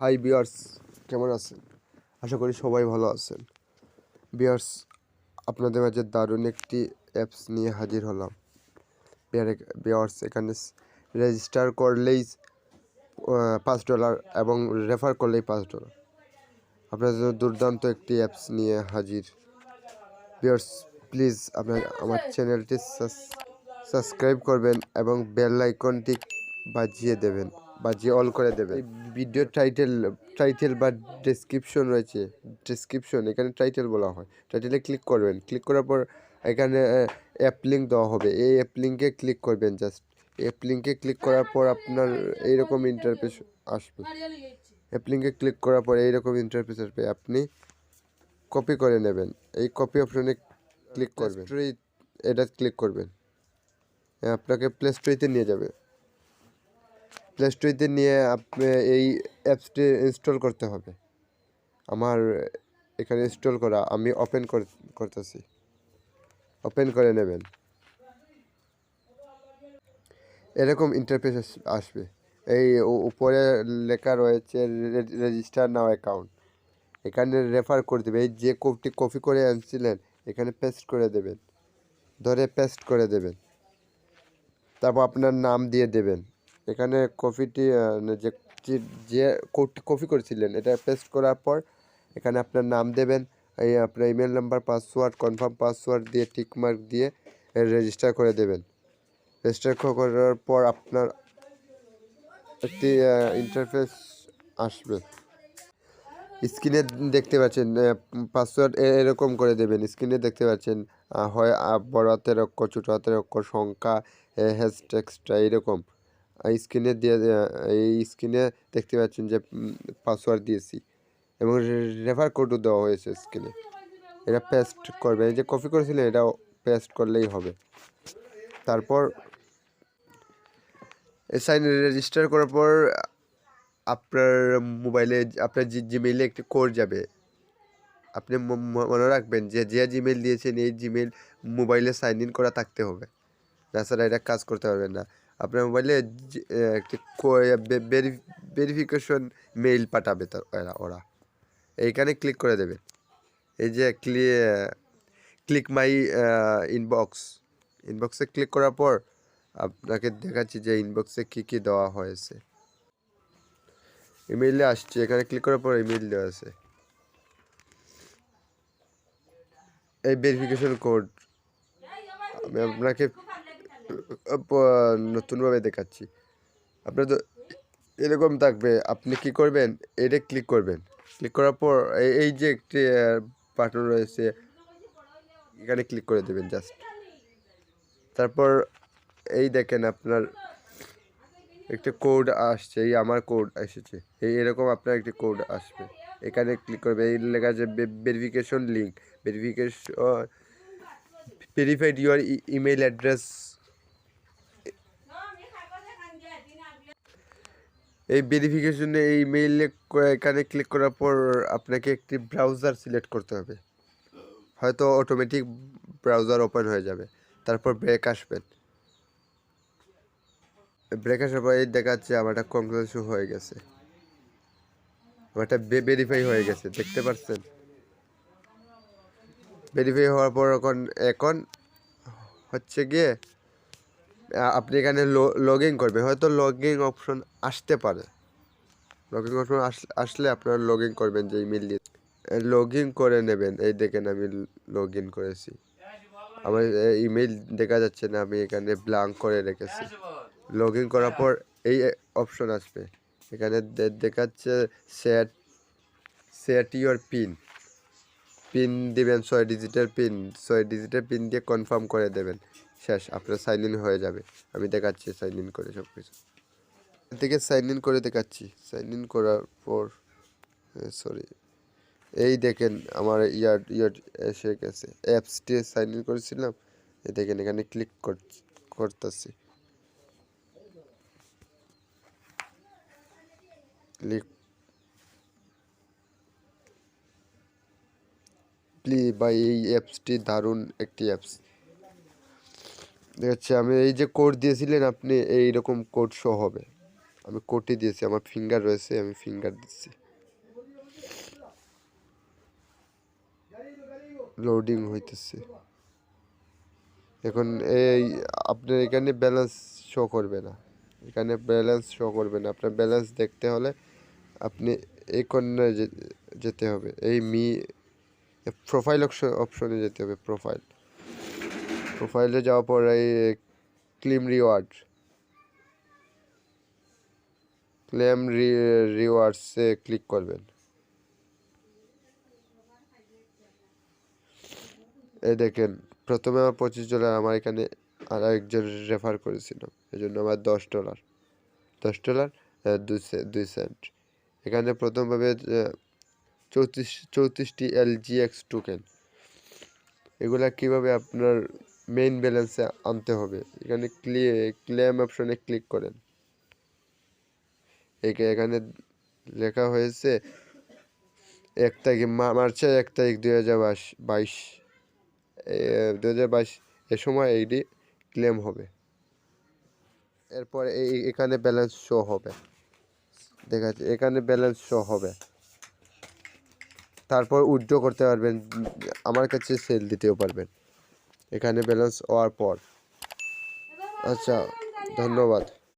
High বিয়ার্স, কেমন আছেন? আশা করি সবাই ভালো আছেন। বিয়ার্স, আপনাদের মাঝে দারুণ একটি অ্যাপস নিয়ে হাজির হলাম। বিয়ার্স, এখানে রেজিস্টার করলেই $5 এবং রেফার করলেই $5। আপনাদের জন্য দুর্দান্ত একটি অ্যাপস নিয়ে হাজির। বিয়ার্স, প্লিজ আমার চ্যানেলটি সাবস্ক্রাইব করবেন এবং বেল আইকনটি বাজিয়ে অল করে দেবেন। ভিডিও টাইটেল বা ডেসক্রিপশন রয়েছে, এখানে টাইটেল বলা হয়। টাইটেলে ক্লিক করবেন, ক্লিক করার পর এখানে অ্যাপ লিঙ্ক দেওয়া হবে। এই অ্যাপ লিঙ্কে ক্লিক করবেন। জাস্ট অ্যাপ লিঙ্কে ক্লিক করার পর আপনার এইরকম ইন্টারফেস আসবে। অ্যাপ লিঙ্কে ক্লিক করার পর এইরকম ইন্টারফেস আসবে। আপনি কপি করে নেবেন। এই কপি অপশনে ক্লিক করবেন, এটা ক্লিক করবেন, আপনাকে প্লে স্টোরিতে নিয়ে যাবে। প্লে স্টোরিতে নিয়ে আপনি এই অ্যাপসটি ইনস্টল করতে হবে। আমার এখানে ইনস্টল করা, আমি ওপেন করতেছি। ওপেন করে নেবেন। এরকম ইন্টারফেস আসবে। এই উপরে লেখা রয়েছে রেজিস্টার নাও অ্যাকাউন্ট। এখানে রেফার করে দেবে। এই যে কোডটি কপি করে আনছিলেন এখানে পেস্ট করে দেবেন, পেস্ট করে দেবেন। তারপর আপনার নাম দিয়ে দেবেন। এখানে যে কোডটি কপি করেছিলেন এটা পেস্ট করার পর এখানে আপনার নাম দেবেন। আপনার email number, password, confirm password দিয়ে টিকমার্ক দিয়ে রেজিস্টার করে দেবেন। রেজিস্টার করার পর আপনার একটি ইন্টারফেস আসবে। স্ক্রিনে দেখতে পাচ্ছেন পাসওয়ার্ড এরকম করে দেবেন। স্ক্রিনে দেখতে পাচ্ছেন হয় বড় হাতের অক্ষর, ছোটো হাতের অক্ষর, সংখ্যা, টেক্সট এরকম এই স্ক্রিনে দেখতে পাচ্ছেন যে পাসওয়ার্ড দিয়েছি এবং রেফার কোডও দেওয়া হয়েছে স্ক্রিনে। এটা পেস্ট করবে। এই যে কপি করেছিলেন এটাও পেস্ট করলেই হবে। তারপর রেজিস্টার করার পর আপনার মোবাইলে, আপনার জিমেইলে একটি কোড যাবে। আপনি মনে রাখবেন যে জিমেল দিয়েছেন এই জিমেল মোবাইলে সাইন ইন করা থাকতে হবে, তাছাড়া এটা কাজ করতে পারবেন না। আপনার মোবাইলে একটি ভেরিফিকেশন মেইল পাঠাবে ওরা। এইখানে ক্লিক করে দেবে। এই যে ক্লিক মাই ইনবক্সে ক্লিক করার পর আপনাকে দেখাচ্ছি যে ইনবক্সে কী দেওয়া হয়েছে। ইমেইলে আসছে, এখানে ক্লিক করার পর ইমেইল দেওয়া আছে। এই ভেরিফিকেশন কোড আমি আপনাকে নতুনভাবে দেখাচ্ছি। আপনার তো এরকম থাকবে। আপনি কি করবেন, এটা ক্লিক করবেন। ক্লিক করার পর এই যে একটি বাটন রয়েছে এখানে ক্লিক করে দেবেন জাস্ট। তারপর এই দেখেন আপনার একটি কোড আসছে। এই আমার কোড এসেছে। এরকম আপনার একটি কোড আসবে। এখানে ক্লিক করবে। এই লেখা আছে verification link, verified your email address. এই ভেরিফিকেশনে এই ইমেইলে এখানে ক্লিক করার পর আপনাকে একটি ব্রাউজার সিলেক্ট করতে হবে। হয়তো অটোমেটিক ব্রাউজার ওপেন হয়ে যাবে। তারপর ব্রেক আসবেন। ব্রেক আসার পর এই দেখাচ্ছে আমারটা কংগ্রেচুলেশন হয়ে গেছে, আমারটা ভেরিফাই হয়ে গেছে। দেখতে পাচ্ছেন ভেরিফাই হওয়ার পর এখন হচ্ছে গিয়ে আপনি এখানে লগ ইন করবেন। হয়তো লগ ইন অপশন আসতে পারে। লগ ইন অপশন আসলে আপনারা লগ ইন করবেন যে ইমেল দিয়ে লগ ইন করে নেবেন। এই দেখেন আমি লগ ইন করেছি। আমার ইমেল দেখা যাচ্ছে না, আমি এখানে ব্ল্যাঙ্ক করে রেখেছি। লগ ইন করার পর এই অপশন আসবে। এখানে দেখাচ্ছে সেট ইউর পিন দিবেন। 6 ডিজিটের পিন দিয়ে কনফার্ম করে দেবেন। শেষ, আপনার সাইন ইন হয়ে যাবে। আমি দেখাচ্ছি সাইন ইন করে সব কিছু থেকে সাইন ইন করে দেখাচ্ছি। সাইন ইন করার পর এই দেখেন আমার ইয়ার এসে গেছে। অ্যাপসটি সাইন ইন করেছিলাম। এই দেখেন এখানে ক্লিক করতেছি। এই অ্যাপসটি দারুণ একটি অ্যাপস। দেখছি আমি এই যে কোড দিয়েছিলেন আপনি এইরকম কোড শো হবে। আমি কোডটি দিয়েছি, আমার ফিঙ্গার রয়েছে, আমি ফিঙ্গার দিচ্ছি। লোডিং হইতেছে। এখন এই আপনার এখানে ব্যালেন্স শো করবে না, এখানে ব্যালেন্স শো করবে না। আপনার ব্যালেন্স দেখতে হলে আপনি এই কর্নারে যেতে হবে, এই প্রোফাইল অপশনে যেতে হবে। প্রোফাইলে যাওয়ার পর এই ক্লেম রিওয়ার্ডসে ক্লিক করবেন। এই দেখেন, প্রথমে আমার $25, আমার এখানে আর একজন রেফার করেছিলাম, এই জন্য আমার $10 $2 এখানে প্রথমভাবে 34টি LGX টোকেন। এগুলা কিভাবে আপনার মেইন ব্যালেন্সে আনতে হবে, এখানে ক্লেম অপশনে ক্লিক করেন। এখানে লেখা হয়েছে 1 তারিখ, মার্চের 1 তারিখ 2022 এ সময় এইটি ক্লেম হবে। এরপর এখানে ব্যালেন্স শো হবে, দেখা যাচ্ছে এখানে ব্যালেন্স শো হবে। তারপর উইথড্র করতে পারবেন, আমার কাছে সেল দিতেও পারবেন এখানে ব্যালেন্স হওয়ার পর। আচ্ছা, ধন্যবাদ।